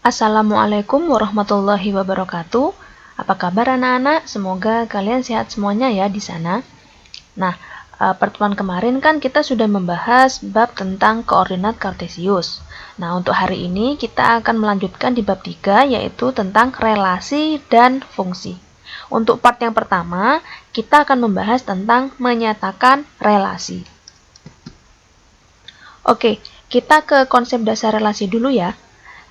Assalamualaikum warahmatullahi wabarakatuh. Apa kabar anak-anak? Semoga kalian sehat semuanya ya di sana. Nah, pertemuan kemarin kan kita sudah membahas bab tentang koordinat kartesius. Nah, untuk hari ini kita akan melanjutkan di bab 3 yaitu tentang relasi dan fungsi. Untuk part yang pertama, kita akan membahas tentang menyatakan relasi. Oke, kita ke konsep dasar relasi dulu ya.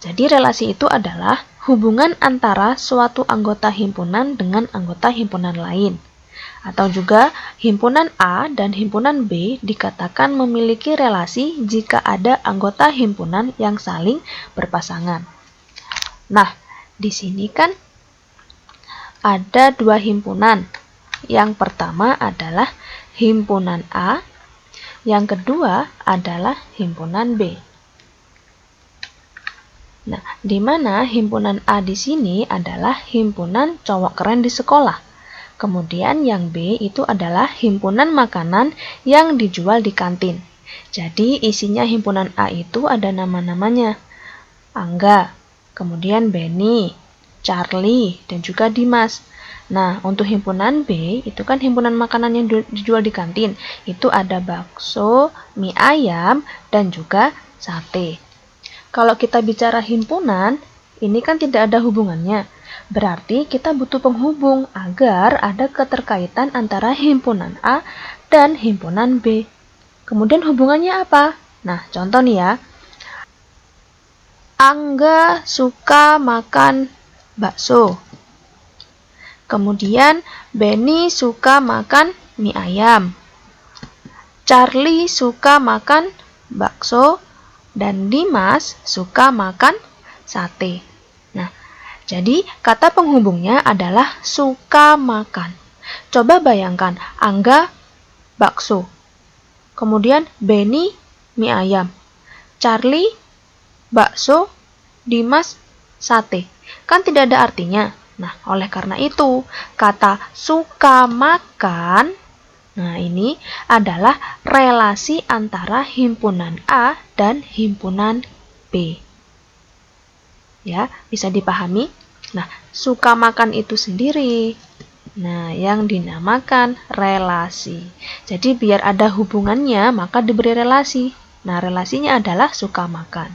Jadi relasi itu adalah hubungan antara suatu anggota himpunan dengan anggota himpunan lain. Atau juga himpunan A dan himpunan B dikatakan memiliki relasi jika ada anggota himpunan yang saling berpasangan. Nah, di sini kan ada dua himpunan. Yang pertama adalah himpunan A, yang kedua adalah himpunan B. Nah, di mana himpunan A di sini adalah himpunan cowok keren di sekolah. Kemudian yang B itu adalah himpunan makanan yang dijual di kantin. Jadi isinya himpunan A itu ada nama-namanya. Angga, kemudian Benny, Charlie, dan juga Dimas. Nah, untuk himpunan B itu kan himpunan makanan yang dijual di kantin. Itu ada bakso, mie ayam, dan juga sate. Kalau kita bicara himpunan, ini kan tidak ada hubungannya. Berarti kita butuh penghubung agar ada keterkaitan antara himpunan A dan himpunan B. Kemudian hubungannya apa? Nah, contoh nih ya. Angga suka makan bakso. Kemudian Benny suka makan mie ayam. Charlie suka makan bakso. Dan Dimas suka makan sate. Nah, jadi kata penghubungnya adalah suka makan. Coba bayangkan, Angga bakso. Kemudian Benny mie ayam. Charlie bakso, Dimas sate. Kan tidak ada artinya. Nah, oleh karena itu, kata suka makan, nah, ini adalah relasi antara himpunan A dan himpunan B. Ya, bisa dipahami? Nah, suka makan itu sendiri. Nah, yang dinamakan relasi. Jadi, biar ada hubungannya, maka diberi relasi. Nah, relasinya adalah suka makan.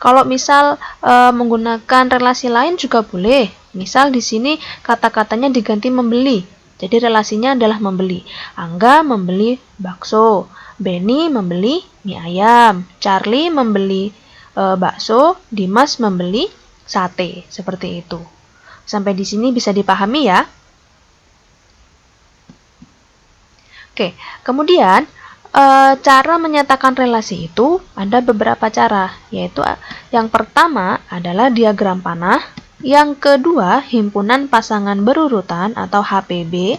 Kalau misal menggunakan relasi lain juga boleh. Misal di sini kata-katanya diganti membeli. Jadi relasinya adalah membeli. Angga membeli bakso, Benny membeli mie ayam, Charlie membeli bakso, Dimas membeli sate. Seperti itu. Sampai di sini bisa dipahami ya? Oke, kemudian cara menyatakan relasi itu ada beberapa cara, yaitu yang pertama adalah diagram panah. Yang kedua, himpunan pasangan berurutan atau HPB.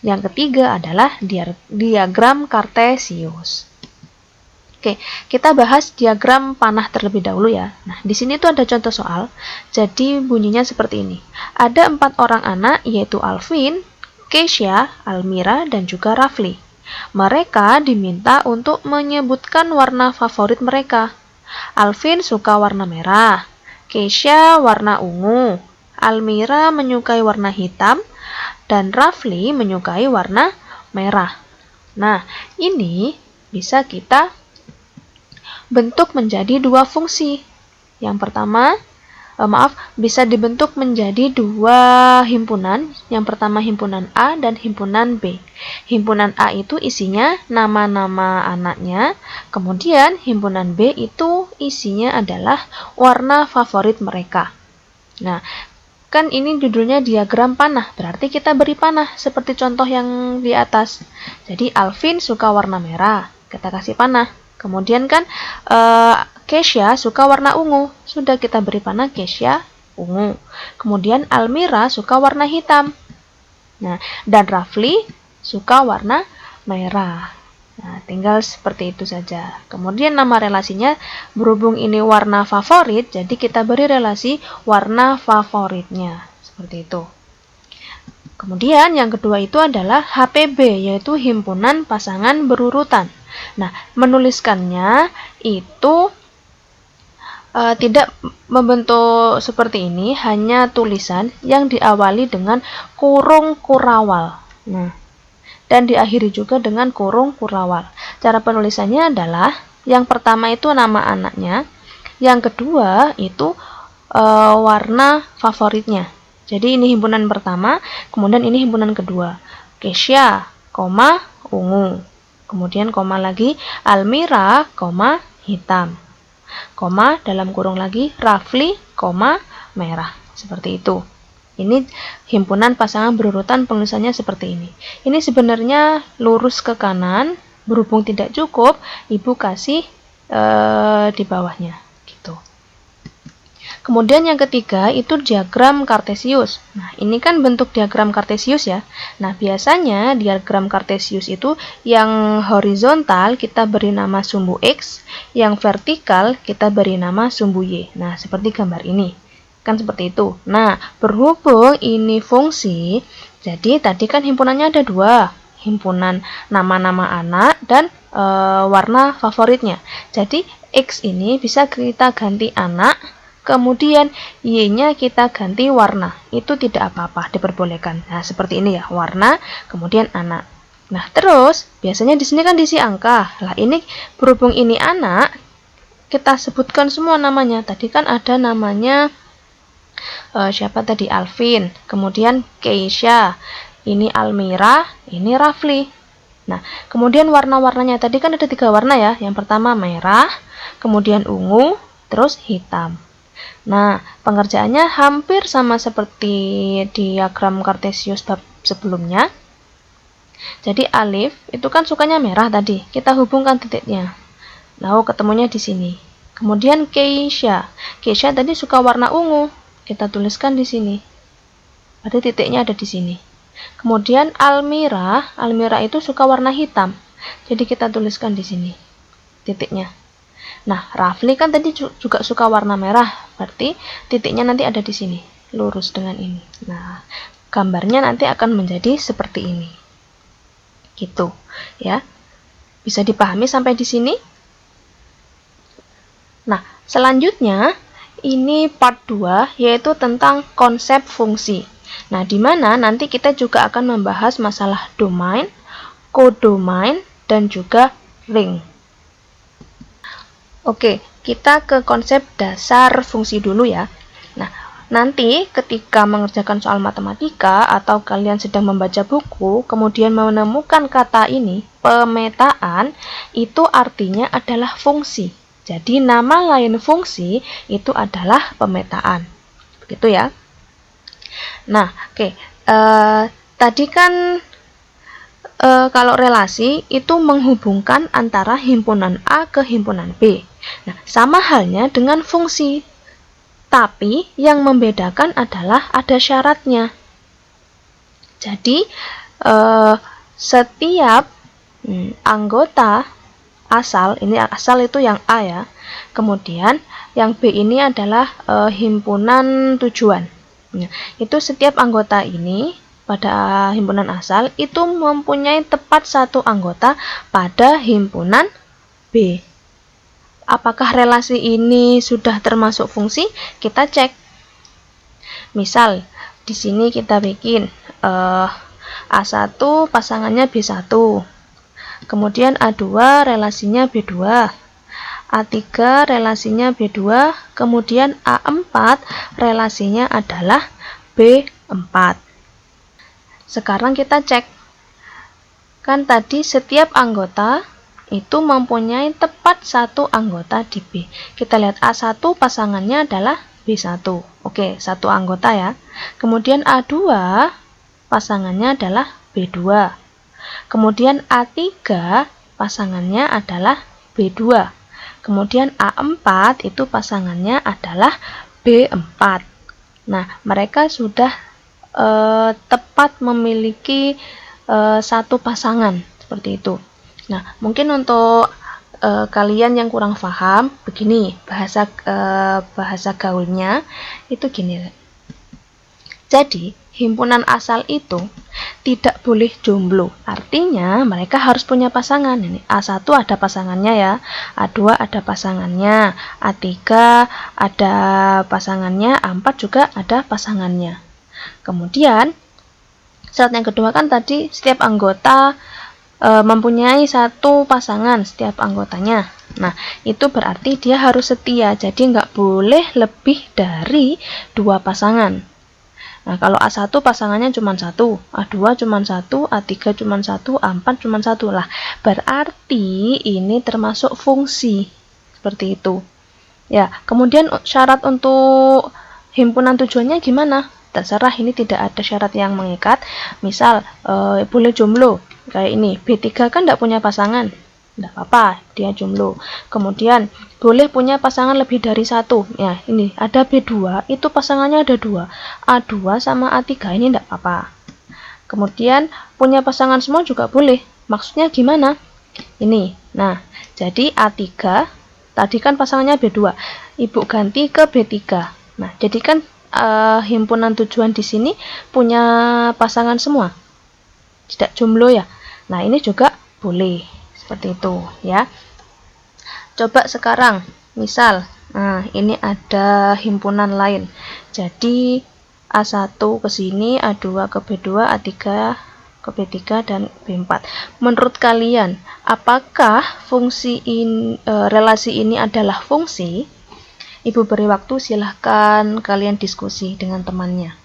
Yang ketiga adalah diagram kartesius. Oke, kita bahas diagram panah terlebih dahulu ya. Nah, di sini tuh ada contoh soal. Jadi bunyinya seperti ini. Ada 4 orang anak, yaitu Alvin, Keisha, Almira, dan juga Rafli. Mereka diminta untuk menyebutkan warna favorit mereka. Alvin suka warna merah. Keisha warna ungu, Almira menyukai warna hitam, dan Rafli menyukai warna merah. Nah, ini bisa kita bentuk menjadi dua fungsi. Yang pertama, bisa dibentuk menjadi dua himpunan. Yang pertama himpunan A dan himpunan B. Himpunan A itu isinya nama-nama anaknya, kemudian himpunan B itu isinya adalah warna favorit mereka. Nah, kan ini judulnya diagram panah, berarti kita beri panah seperti contoh yang di atas. Jadi Alvin suka warna merah, kita kasih panah. Kemudian kan Keisha suka warna ungu, sudah kita beri panah Keisha ungu. Kemudian Almira suka warna hitam. Nah, dan Rafli suka warna merah. Nah, tinggal seperti itu saja. Kemudian nama relasinya, berhubung ini warna favorit, jadi kita beri relasi warna favoritnya. Seperti itu. Kemudian yang kedua itu adalah HPB, yaitu himpunan pasangan berurutan. Nah, menuliskannya itu tidak membentuk seperti ini, hanya tulisan yang diawali dengan kurung kurawal. Nah, dan diakhiri juga dengan kurung kurawal. Cara penulisannya adalah yang pertama itu nama anaknya, yang kedua itu warna favoritnya. Jadi ini himpunan pertama, kemudian ini himpunan kedua. Kesya, koma, ungu. Kemudian koma lagi, Almira, koma, hitam. Koma, dalam kurung lagi, Rafli, koma, merah. Seperti itu. Ini himpunan pasangan berurutan, penulisannya seperti ini. Ini sebenarnya lurus ke kanan, berhubung tidak cukup, Ibu kasih di bawahnya. Gitu. Kemudian yang ketiga itu diagram kartesius. Nah, ini kan bentuk diagram kartesius ya. Nah, biasanya diagram kartesius itu yang horizontal kita beri nama sumbu X, yang vertikal kita beri nama sumbu Y. Nah, seperti gambar ini. Kan seperti itu. Nah, berhubung ini fungsi, jadi tadi kan himpunannya ada dua. Himpunan nama-nama anak dan warna favoritnya. Jadi, X ini bisa kita ganti anak, kemudian Y-nya kita ganti warna. Itu tidak apa-apa, diperbolehkan. Nah, seperti ini ya, warna, kemudian anak. Nah, terus biasanya di sini kan diisi angka. Lah, ini berhubung ini anak, kita sebutkan semua namanya. Tadi kan ada namanya siapa tadi? Alvin, kemudian Keisha, ini Almira, ini Rafli. Nah, kemudian warna-warnanya tadi kan ada 3 warna ya. Yang pertama merah, kemudian ungu, terus hitam. Nah, pengerjaannya hampir sama seperti diagram kartesius bab sebelumnya. Jadi alif itu kan sukanya merah tadi, kita hubungkan titiknya. Lalu ketemunya di sini. Kemudian Keisha, Keisha tadi suka warna ungu, kita tuliskan di sini. Ada titiknya ada di sini. Kemudian Almira, Almira itu suka warna hitam. Jadi kita tuliskan di sini titiknya. Nah, Rafli kan tadi juga suka warna merah, berarti titiknya nanti ada di sini, lurus dengan ini. Nah, gambarnya nanti akan menjadi seperti ini. Gitu, ya. Bisa dipahami sampai di sini? Nah, selanjutnya ini part 2 yaitu tentang konsep fungsi. Nah, di mana nanti kita juga akan membahas masalah domain, kodomain, dan juga ring. Oke, kita ke konsep dasar fungsi dulu ya. Nah, nanti ketika mengerjakan soal matematika atau kalian sedang membaca buku, kemudian menemukan kata ini, pemetaan, itu artinya adalah fungsi. Jadi, nama lain fungsi itu adalah pemetaan. Begitu ya. Nah, oke. Tadi kan kalau relasi itu menghubungkan antara himpunan A ke himpunan B. Nah, sama halnya dengan fungsi. Tapi yang membedakan adalah ada syaratnya. Jadi, setiap anggota asal, ini asal itu yang A ya. Kemudian yang B ini adalah himpunan tujuan. Nah, itu setiap anggota ini pada himpunan asal itu mempunyai tepat satu anggota pada himpunan B. Apakah relasi ini sudah termasuk fungsi? Kita cek. Misal, di sini kita bikin A1 pasangannya B1. Kemudian A2 relasinya B2. A3 relasinya B2. Kemudian A4 relasinya adalah B4. Sekarang kita cek. Kan tadi setiap anggota itu mempunyai tepat satu anggota di B. Kita lihat A1 pasangannya adalah B1. Oke, satu anggota ya. Kemudian A2 pasangannya adalah B2. Kemudian A3 pasangannya adalah B2. Kemudian A4 itu pasangannya adalah B4. Nah, mereka sudah tepat memiliki satu pasangan seperti itu. Nah, mungkin untuk kalian yang kurang paham, begini bahasa gaulnya itu gini. Jadi himpunan asal itu tidak boleh jomblo. Artinya mereka harus punya pasangan. Ini A1 ada pasangannya ya, A2 ada pasangannya, A3 ada pasangannya, A4 juga ada pasangannya. Kemudian syarat yang kedua kan tadi setiap anggota mempunyai satu pasangan setiap anggotanya. Nah, itu berarti dia harus setia. Jadi nggak boleh lebih dari 2 pasangan. Nah, kalau A1 pasangannya cuma 1, A2 cuma 1, A3 cuma 1, A4 cuma 1 lah. Berarti ini termasuk fungsi. Seperti itu. Ya, kemudian syarat untuk himpunan tujuannya gimana? Terserah, ini tidak ada syarat yang mengikat. Misal boleh jomblo kayak ini, B3 kan tidak punya pasangan, tidak apa-apa, dia jomblo. Kemudian boleh punya pasangan lebih dari satu. Ya, ini ada B2, itu pasangannya ada 2, A2 sama A3, ini tidak apa-apa. Kemudian punya pasangan semua juga boleh. Maksudnya gimana? Ini, nah, jadi A3 tadi kan pasangannya B2, ibu ganti ke B3. Nah, jadi kan himpunan tujuan di sini punya pasangan semua, tidak jomblo ya. Nah, ini juga boleh seperti itu ya. Coba sekarang misal, nah ini ada himpunan lain. Jadi A1 ke sini, A2 ke B2, A3 ke B3 dan B4. Menurut kalian, apakah relasi ini adalah fungsi? Ibu beri waktu, silahkan kalian diskusi dengan temannya.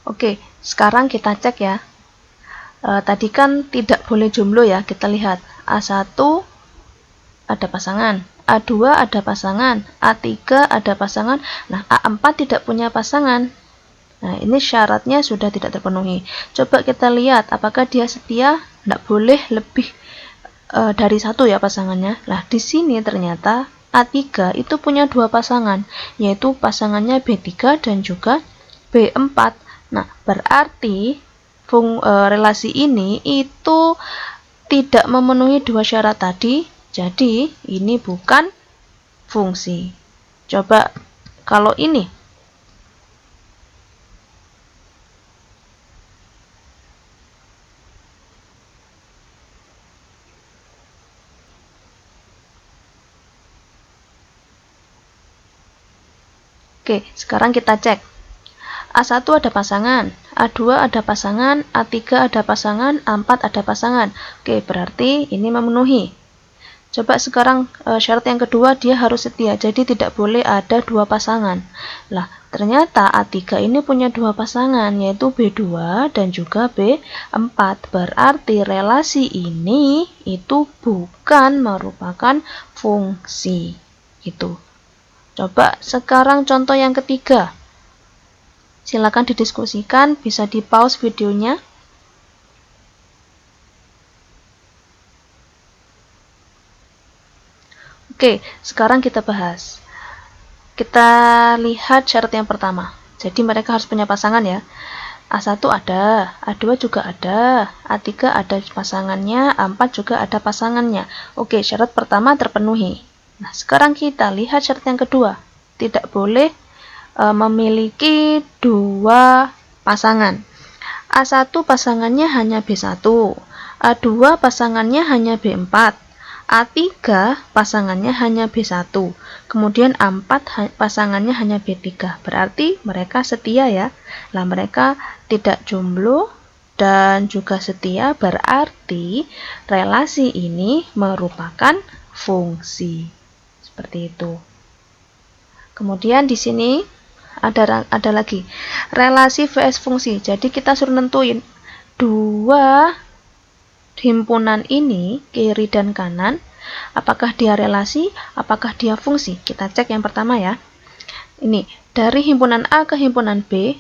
Oke, sekarang kita cek ya. Tadi kan tidak boleh jomblo ya, kita lihat. A1 ada pasangan, A2 ada pasangan, A3 ada pasangan. Nah, A4 tidak punya pasangan. Nah, ini syaratnya sudah tidak terpenuhi. Coba kita lihat apakah dia setia. Tidak boleh lebih dari satu ya pasangannya. Nah, di sini ternyata A3 itu punya 2 pasangan, yaitu pasangannya B3 dan juga B4. Nah, berarti relasi ini itu tidak memenuhi 2 syarat tadi, jadi ini bukan fungsi. Coba kalau ini, oke, sekarang kita cek. A1 ada pasangan, A2 ada pasangan, A3 ada pasangan, A4 ada pasangan. Oke, berarti ini memenuhi. Coba sekarang syarat yang kedua, dia harus setia. Jadi tidak boleh ada 2 pasangan. Lah, ternyata A3 ini punya 2 pasangan, yaitu B2 dan juga B4. Berarti relasi ini itu bukan merupakan fungsi. Gitu. Coba sekarang contoh yang ketiga. Silakan didiskusikan, bisa di pause videonya. Oke, sekarang kita bahas. Kita lihat syarat yang pertama. Jadi mereka harus punya pasangan ya. A1 ada, A2 juga ada, A3 ada pasangannya, A4 juga ada pasangannya. Oke, syarat pertama terpenuhi. Nah, sekarang kita lihat syarat yang kedua. Tidak boleh memiliki 2 pasangan. A1 pasangannya hanya B1, A2 pasangannya hanya B4, A3 pasangannya hanya B1, kemudian A4 pasangannya hanya B3. Berarti mereka setia ya. Lah, mereka tidak jomblo dan juga setia, berarti relasi ini merupakan fungsi. Seperti itu. Kemudian di sini ada lagi relasi vs fungsi. Jadi kita suruh nentuin 2 himpunan ini, kiri dan kanan, apakah dia relasi, apakah dia fungsi. Kita cek yang pertama ya. Ini dari himpunan A ke himpunan B,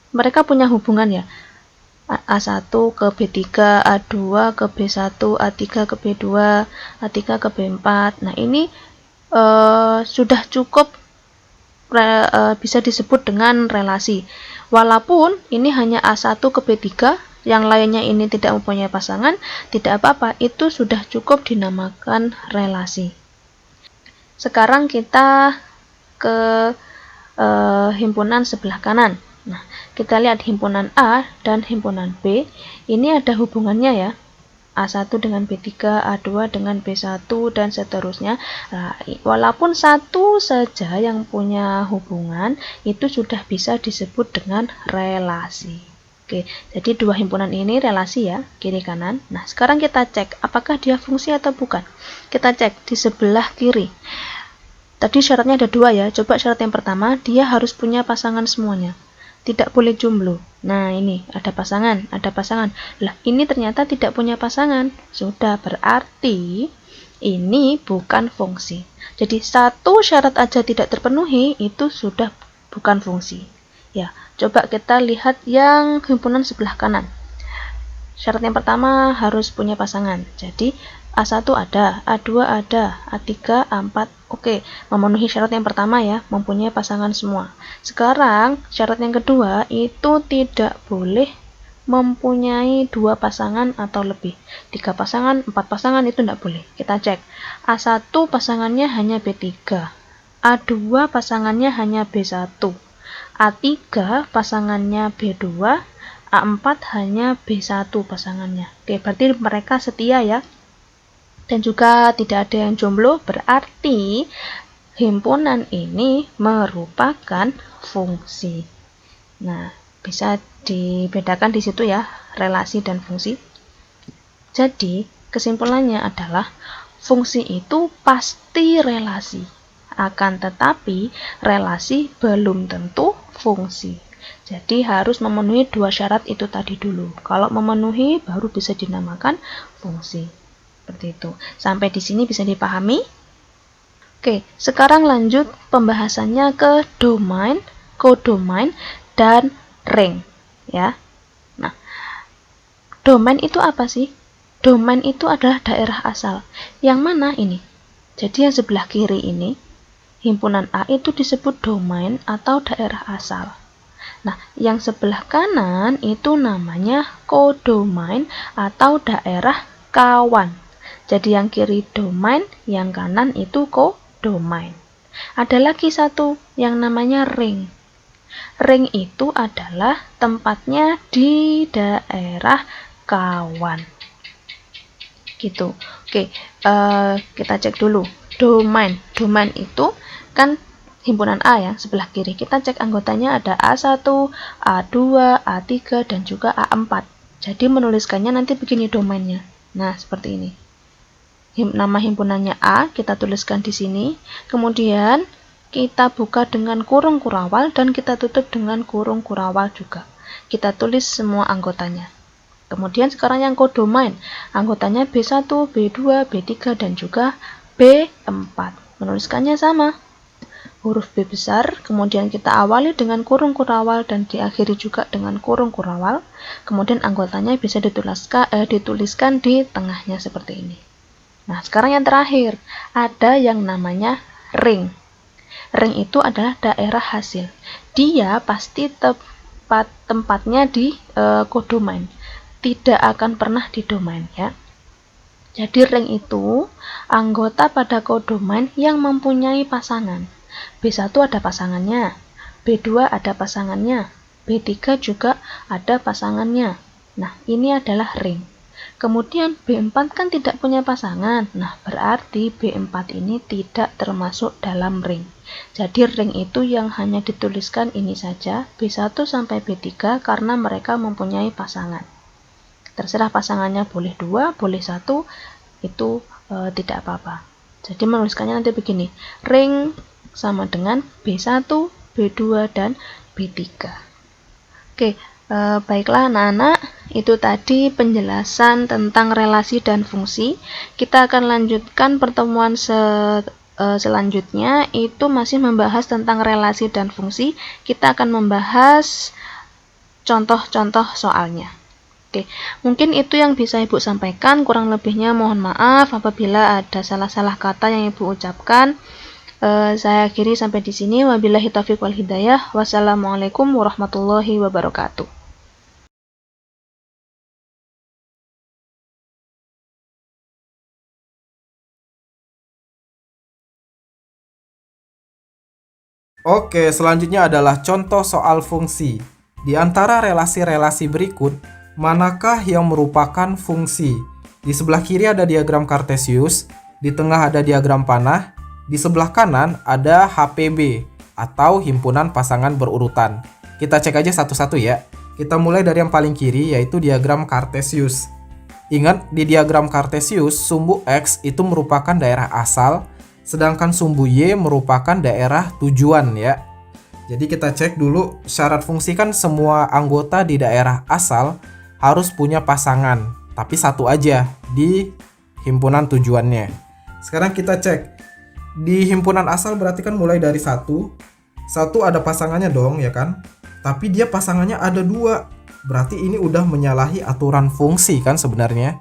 mereka punya hubungan ya. A1 ke B3, A2 ke B1, A3 ke B2, A3 ke B4. Nah, ini sudah cukup bisa disebut dengan relasi. Walaupun ini hanya A1 ke B3, yang lainnya ini tidak mempunyai pasangan, tidak apa-apa, itu sudah cukup dinamakan relasi. Sekarang kita ke himpunan sebelah kanan. Nah, kita lihat himpunan A dan himpunan B, ini ada hubungannya ya. A1 dengan B3, A2 dengan B1, dan seterusnya. Nah, walaupun satu saja yang punya hubungan, itu sudah bisa disebut dengan relasi. Oke, jadi dua himpunan ini relasi ya, kiri kanan. Nah, sekarang kita cek apakah dia fungsi atau bukan. Kita cek di sebelah kiri. Tadi syaratnya ada dua ya. Coba syarat yang pertama, dia harus punya pasangan semuanya. Tidak boleh jomblo. Nah, ini ada pasangan, ada pasangan. Lah, ini ternyata tidak punya pasangan. Sudah berarti ini bukan fungsi. Jadi satu syarat aja tidak terpenuhi, itu sudah bukan fungsi. Ya, coba kita lihat yang himpunan sebelah kanan. Syarat yang pertama harus punya pasangan. Jadi A1 ada, A2 ada, A3, A4, oke, memenuhi syarat yang pertama ya, mempunyai pasangan semua. Sekarang, syarat yang kedua itu tidak boleh mempunyai 2 pasangan atau lebih. 3 pasangan, 4 pasangan itu tidak boleh. Kita cek. A1 pasangannya hanya B3, A2 pasangannya hanya B1, A3 pasangannya B2, A4 hanya B1 pasangannya. Oke, berarti mereka setia ya. Dan juga tidak ada yang jomblo, berarti himpunan ini merupakan fungsi. Nah, bisa dibedakan di situ ya, relasi dan fungsi. Jadi, kesimpulannya adalah fungsi itu pasti relasi. Akan tetapi, relasi belum tentu fungsi. Jadi, harus memenuhi dua syarat itu tadi dulu. Kalau memenuhi, baru bisa dinamakan fungsi. Seperti itu. Sampai di sini bisa dipahami? Oke, sekarang lanjut pembahasannya ke domain, kodomain, dan ring. Ya. Nah, domain itu apa sih? Domain itu adalah daerah asal. Yang mana ini? Jadi yang sebelah kiri ini, himpunan A itu disebut domain atau daerah asal. Nah, yang sebelah kanan itu namanya kodomain atau daerah kawan. Jadi yang kiri domain, yang kanan itu kodomain. Ada lagi satu yang namanya ring. Ring itu adalah tempatnya di daerah kawan. Gitu. Oke, kita cek dulu. Domain. Domain itu kan himpunan A ya, sebelah kiri. Kita cek anggotanya ada A1, A2, A3, dan juga A4. Jadi menuliskannya nanti begini domainnya. Nah, seperti ini. Nama himpunannya A, kita tuliskan di sini. Kemudian kita buka dengan kurung kurawal dan kita tutup dengan kurung kurawal juga. Kita tulis semua anggotanya. Kemudian sekarang yang kodomain, anggotanya B1, B2, B3, dan juga B4. Menuliskannya sama. Huruf B besar, kemudian kita awali dengan kurung kurawal dan diakhiri juga dengan kurung kurawal. Kemudian anggotanya bisa dituliskan di tengahnya seperti ini. Nah, sekarang yang terakhir, ada yang namanya ring. Ring itu adalah daerah hasil. Dia pasti tempatnya di kodomain. Tidak akan pernah di domain ya. Jadi ring itu anggota pada kodomain yang mempunyai pasangan. B1 ada pasangannya, B2 ada pasangannya, B3 juga ada pasangannya. Nah, ini adalah ring. Kemudian B4 kan tidak punya pasangan. Nah, berarti B4 ini tidak termasuk dalam ring. Jadi ring itu yang hanya dituliskan ini saja, B1 sampai B3 karena mereka mempunyai pasangan. Terserah pasangannya boleh 2, boleh 1, itu tidak apa-apa. Jadi menuliskannya nanti begini. Ring sama dengan B1, B2, dan B3. Oke. Baiklah anak-anak, itu tadi penjelasan tentang relasi dan fungsi. Kita akan lanjutkan pertemuan selanjutnya, itu masih membahas tentang relasi dan fungsi. Kita akan membahas contoh-contoh soalnya. Oke, mungkin itu yang bisa Ibu sampaikan, kurang lebihnya mohon maaf apabila ada salah-salah kata yang Ibu ucapkan. Saya akhiri sampai di sini. Wabillahi taufiq wal hidayah. Wassalamualaikum warahmatullahi wabarakatuh. Oke, selanjutnya adalah contoh soal fungsi. Di antara relasi-relasi berikut, manakah yang merupakan fungsi? Di sebelah kiri ada diagram Kartesius, di tengah ada diagram panah, di sebelah kanan ada HPB atau himpunan pasangan berurutan. Kita cek aja satu-satu ya. Kita mulai dari yang paling kiri yaitu diagram Kartesius. Ingat, di diagram Kartesius, sumbu X itu merupakan daerah asal, sedangkan sumbu Y merupakan daerah tujuan ya. Jadi kita cek dulu syarat fungsi kan semua anggota di daerah asal harus punya pasangan, tapi satu aja di himpunan tujuannya. Sekarang kita cek. Di himpunan asal berarti kan mulai dari satu. Satu ada pasangannya dong ya kan? Tapi dia pasangannya ada dua. Berarti ini udah menyalahi aturan fungsi kan sebenarnya.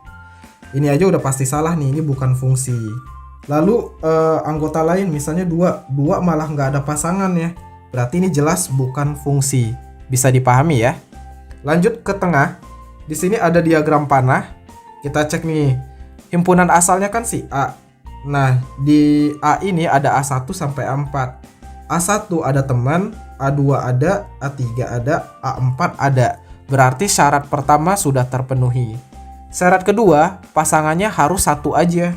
Ini aja udah pasti salah nih, ini bukan fungsi. Lalu anggota lain misalnya dua malah nggak ada pasangan ya. Berarti ini jelas bukan fungsi. Bisa dipahami ya. Lanjut ke tengah. Di sini ada diagram panah. Kita cek nih. Himpunan asalnya kan si A. Nah, di A ini ada A1 sampai A4. A1 ada teman, A2 ada, A3 ada, A4 ada. Berarti syarat pertama sudah terpenuhi. Syarat kedua, pasangannya harus satu aja.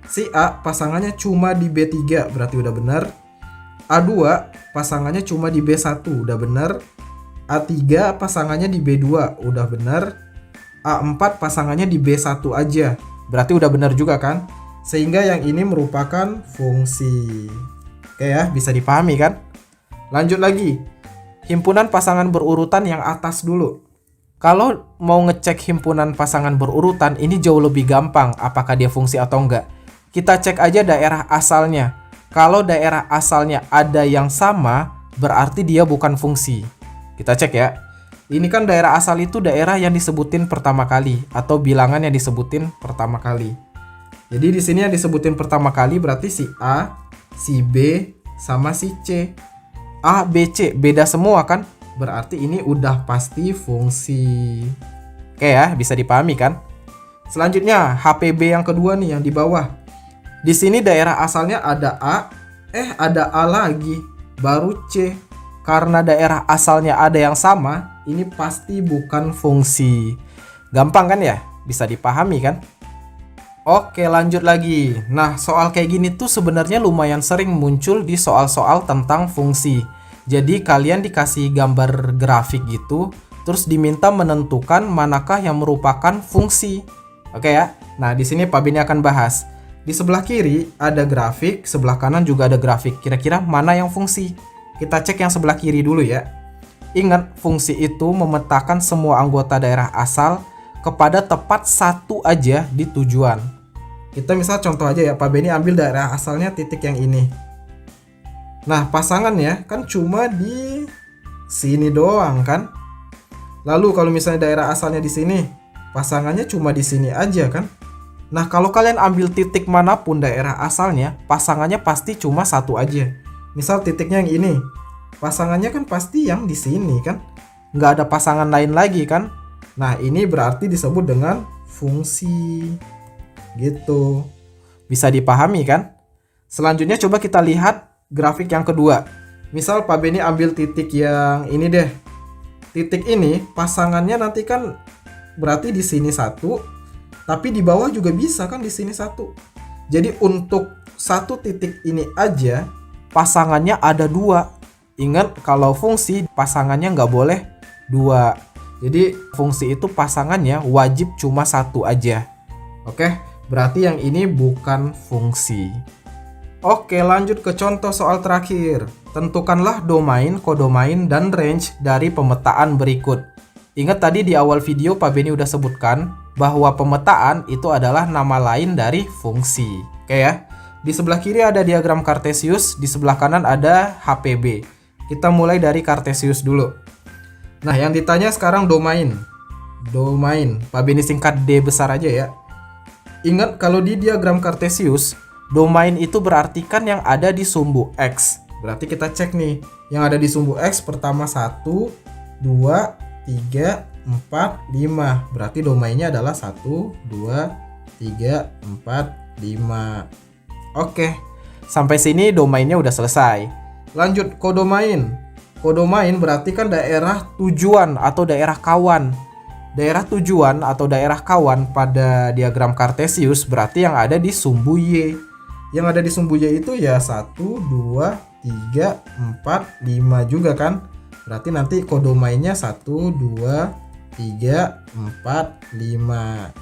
Si A pasangannya cuma di B3, berarti udah benar. A2 pasangannya cuma di B1, udah benar. A3 pasangannya di B2, udah benar. A4 pasangannya di B1 aja, berarti udah benar juga kan? Sehingga yang ini merupakan fungsi. Oke ya, bisa dipahami kan? Lanjut lagi. Himpunan pasangan berurutan yang atas dulu. Kalau mau ngecek himpunan pasangan berurutan, ini jauh lebih gampang apakah dia fungsi atau enggak. Kita cek aja daerah asalnya. Kalau daerah asalnya ada yang sama, berarti dia bukan fungsi. Kita cek ya. Ini kan daerah asal itu daerah yang disebutin pertama kali atau bilangan yang disebutin pertama kali. Jadi di sini yang disebutin pertama kali berarti si A, si B, sama si C. A, B, C beda semua kan? Berarti ini udah pasti fungsi. Oke ya, bisa dipahami kan? Selanjutnya HPB yang kedua nih yang di bawah. Di sini daerah asalnya ada A, ada A lagi, baru C. Karena daerah asalnya ada yang sama, ini pasti bukan fungsi. Gampang kan ya? Bisa dipahami kan? Oke, lanjut lagi. Nah, soal kayak gini tuh sebenarnya lumayan sering muncul di soal-soal tentang fungsi. Jadi kalian dikasih gambar grafik gitu, terus diminta menentukan manakah yang merupakan fungsi. Oke ya? Nah, di sini Pak Beni akan bahas. Di sebelah kiri ada grafik, sebelah kanan juga ada grafik. Kira-kira mana yang fungsi? Kita cek yang sebelah kiri dulu ya. Ingat, fungsi itu memetakan semua anggota daerah asal kepada tepat satu aja di tujuan. Kita misal contoh aja ya, Pak Beni ambil daerah asalnya titik yang ini. Nah, pasangannya kan cuma di sini doang kan? Lalu kalau misalnya daerah asalnya di sini, pasangannya cuma di sini aja kan? Nah, kalau kalian ambil titik manapun daerah asalnya, pasangannya pasti cuma satu aja. Misal titiknya yang ini, pasangannya kan pasti yang di sini kan? Nggak ada pasangan lain lagi kan? Nah, ini berarti disebut dengan fungsi. Gitu. Bisa dipahami kan? Selanjutnya coba kita lihat grafik yang kedua. Misal Pak Beni ambil titik yang ini deh. Titik ini pasangannya nanti kan berarti di sini satu. Tapi di bawah juga bisa kan di sini satu. Jadi untuk satu titik ini aja pasangannya ada dua. Ingat kalau fungsi pasangannya nggak boleh dua. Jadi fungsi itu pasangannya wajib cuma satu aja. Oke, berarti yang ini bukan fungsi. Oke, lanjut ke contoh soal terakhir. Tentukanlah domain, kodomain, dan range dari pemetaan berikut. Ingat tadi di awal video Pak Beni udah sebutkan bahwa pemetaan itu adalah nama lain dari fungsi. Oke ya. Di sebelah kiri ada diagram Kartesius, di sebelah kanan ada HPB. Kita mulai dari Kartesius dulu. Nah, yang ditanya sekarang domain. Domain. Pak Beni singkat D besar aja ya. Ingat kalau di diagram Kartesius, Domain itu berarti kan yang ada di sumbu X. Berarti kita cek nih, yang ada di sumbu X pertama 1, 2, 3, 4, 5. Berarti domainnya adalah 1, 2, 3, 4, 5. Oke, sampai sini domainnya udah selesai. Lanjut kodomain. Kodomain berarti kan daerah tujuan atau daerah kawan. Daerah tujuan atau daerah kawan pada diagram Kartesius berarti yang ada di sumbu Y. Yang ada di sumbu Y itu ya 1, 2, 3, 4, 5 juga kan. Berarti nanti kodomainnya 1, 2, 3, 4, 5.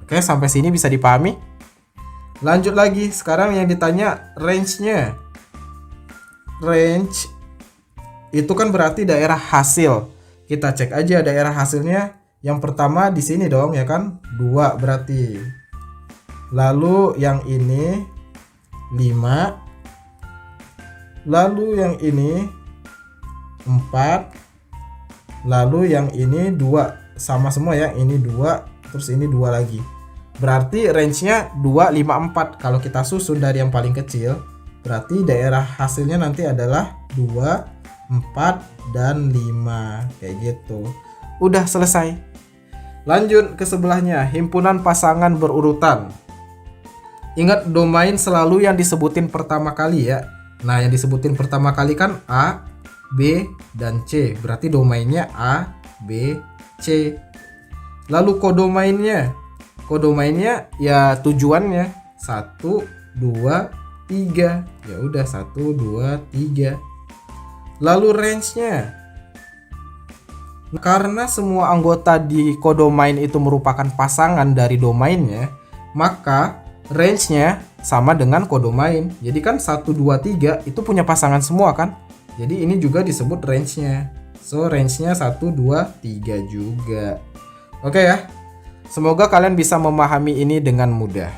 Oke, sampai sini bisa dipahami? Lanjut lagi, sekarang yang ditanya range-nya. Range itu kan berarti daerah hasil. Kita cek aja daerah hasilnya. Yang pertama di sini dong ya kan, 2 berarti. Lalu yang ini 5, lalu yang ini 4, lalu yang ini 2, sama semua ya, ini 2, terus ini 2 lagi. Berarti range-nya 2, 5, 4. Kalau kita susun dari yang paling kecil, berarti daerah hasilnya nanti adalah 2, 4, dan 5. Kayak gitu. Udah selesai. Lanjut ke sebelahnya, himpunan pasangan berurutan. Ingat domain selalu yang disebutin pertama kali ya. Nah, yang disebutin pertama kali kan A, B, dan C. Berarti domainnya A, B, C. Lalu kodomainnya. Kodomainnya ya tujuannya 1, 2, 3. Ya udah 1, 2, 3. Lalu range-nya. Karena semua anggota di kodomain itu merupakan pasangan dari domainnya, maka range-nya sama dengan kodomain. Jadi kan 1, 2, 3 itu punya pasangan semua kan. Jadi ini juga disebut range-nya. So range-nya 1, 2, 3 juga. Oke ya. Semoga kalian bisa memahami ini dengan mudah.